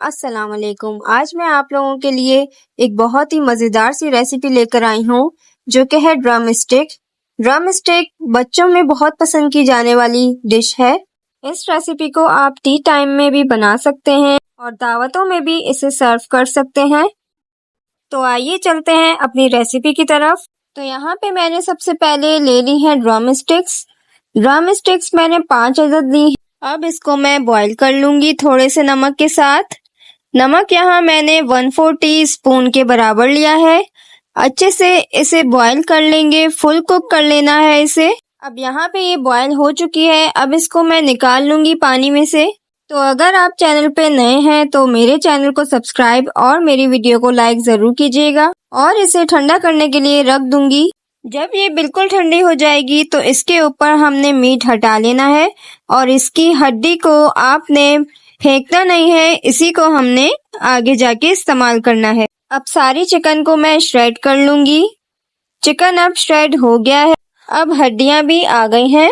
अस्सलाम वालेकुम। आज मैं आप लोगों के लिए एक बहुत ही मज़ेदार सी रेसिपी लेकर आई हूँ जो कि है ड्रम स्टिक। ड्रम स्टिक बच्चों में बहुत पसंद की जाने वाली डिश है। इस रेसिपी को आप टी टाइम में भी बना सकते हैं और दावतों में भी इसे सर्व कर सकते हैं। तो आइए चलते हैं अपनी रेसिपी की तरफ। तो यहाँ पे मैंने सबसे पहले ले ली है ड्रम स्टिक्स। ड्रम स्टिक्स मैंने 5 अदद ली है। अब इसको मैं बॉईल कर लूंगी थोड़े से नमक के साथ। नमक यहाँ मैंने 1/4 टीस्पून के बराबर लिया है। अच्छे से इसे बॉईल कर लेंगे, फुल कुक कर लेना है इसे। अब यहाँ पे ये बॉईल हो चुकी है। अब इसको मैं निकाल लूंगी पानी में से। तो अगर आप चैनल पे नए हैं तो मेरे चैनल को सब्सक्राइब और मेरी वीडियो को लाइक जरूर कीजिएगा और इसे ठंडा करने के लिए रख दूंगी। जब ये बिल्कुल ठंडी हो जाएगी तो इसके ऊपर हमने मीट हटा लेना है और इसकी हड्डी को आपने फेंकना नहीं है, इसी को हमने आगे जाके इस्तेमाल करना है। अब सारी चिकन को मैं श्रेड कर लूंगी। चिकन अब श्रेड हो गया है। अब हड्डियां भी आ गई हैं।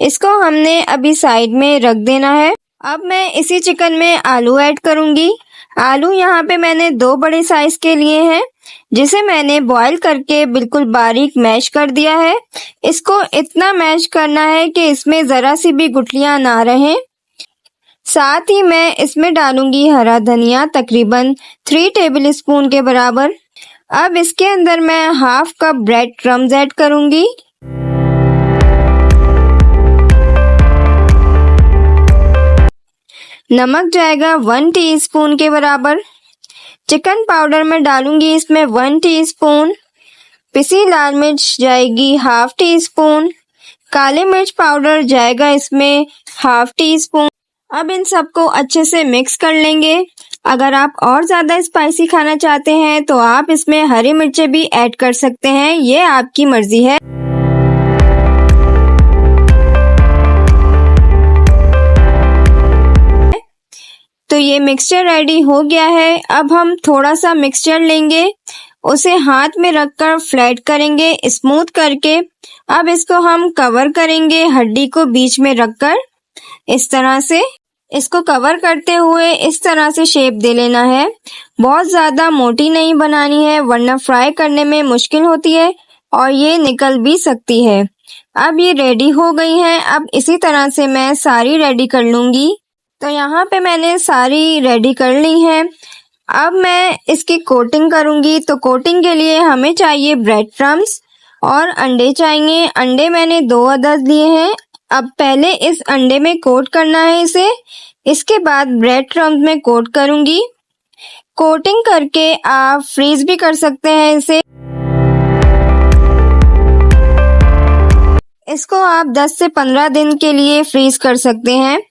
इसको हमने अभी साइड में रख देना है। अब मैं इसी चिकन में आलू ऐड करूंगी। आलू यहाँ पे मैंने 2 बड़े साइज के लिए हैं, जिसे मैंने बॉईल करके बिल्कुल बारीक मैश कर दिया है। इसको इतना मैश करना है कि इसमें जरा सी भी गुठलियां ना रहें। साथ ही मैं इसमें डालूंगी हरा धनिया, तकरीबन 3 टेबलस्पून के बराबर। अब इसके अंदर मैं half cup bread crumbs add करूंगी। नमक जाएगा 1 टीस्पून के बराबर। चिकन पाउडर में डालूंगी इसमें 1 टीस्पून। पिसी लाल मिर्च जाएगी हाफ टीस्पून। काली मिर्च पाउडर जाएगा इसमें हाफ टीस्पून। अब इन सबको अच्छे से मिक्स कर लेंगे। अगर आप और ज्यादा स्पाइसी खाना चाहते हैं तो आप इसमें हरी मिर्चें भी ऐड कर सकते हैं, ये आपकी मर्जी है। तो ये मिक्सचर रेडी हो गया है। अब हम थोड़ा सा मिक्सचर लेंगे, उसे हाथ में रखकर फ्लैट करेंगे स्मूथ करके। अब इसको हम कवर करेंगे हड्डी को बीच में रखकर। इस तरह से इसको कवर करते हुए इस तरह से शेप दे लेना है। बहुत ज्यादा मोटी नहीं बनानी है वरना फ्राई करने में मुश्किल होती है और ये निकल भी सकती है। अब ये रेडी हो गई हैं। अब इसी तरह से मैं सारी रेडी कर लूंगी। तो यहाँ पे मैंने सारी रेडी कर ली हैं। अब मैं इसकी कोटिंग करूंगी। तो कोटिंग के लिए हमें चाहिए ब्रेड क्रम्स और अंडे चाहिए। अंडे मैंने 2 अदद लिए हैं। अब पहले इस अंडे में कोट करना है इसे, इसके बाद ब्रेड क्रम्स में कोट करूंगी। कोटिंग करके आप फ्रीज भी कर सकते हैं इसे। इसको आप 10 से 15 दिन के लिए फ्रीज कर सकते हैं।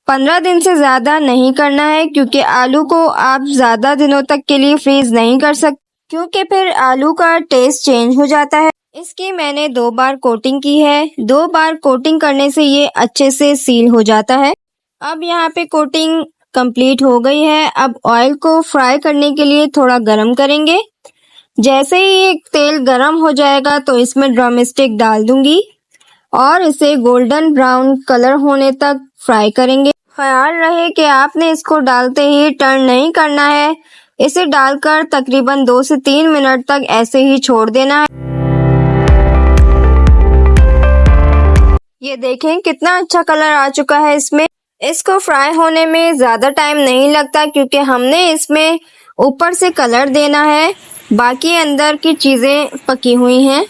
15 दिन से ज्यादा नहीं करना है क्योंकि आलू को आप ज्यादा दिनों तक के लिए फ्रीज नहीं कर सकते, क्योंकि फिर आलू का टेस्ट चेंज हो जाता है। इसकी मैंने 2 बार कोटिंग की है। 2 बार कोटिंग करने से ये अच्छे से सील हो जाता है। अब यहाँ पे कोटिंग कंप्लीट हो गई है। अब ऑयल को फ्राई करने के लिए थोड़ा गरम करेंगे। जैसे ही ये तेल गरम हो जाएगा तो इसमें ड्रम स्टिक डाल दूंगी और इसे गोल्डन ब्राउन कलर होने तक फ्राई करेंगे। ख्याल रहे कि आपने इसको डालते ही टर्न नहीं करना है। इसे डालकर तकरीबन 2 से 3 मिनट तक ऐसे ही छोड़ देना है। ये देखें कितना अच्छा कलर आ चुका है इसमें। इसको फ्राई होने में ज्यादा टाइम नहीं लगता क्योंकि हमने इसमें ऊपर से कलर देना है, बाकी अंदर की चीजें पकी हुई हैं।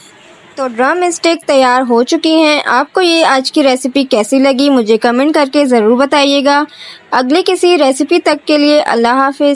तो ड्रम स्टिक तैयार हो चुकी हैं। आपको ये आज की रेसिपी कैसी लगी मुझे कमेंट करके ज़रूर बताइएगा। अगली किसी रेसिपी तक के लिए अल्लाह हाफिज़।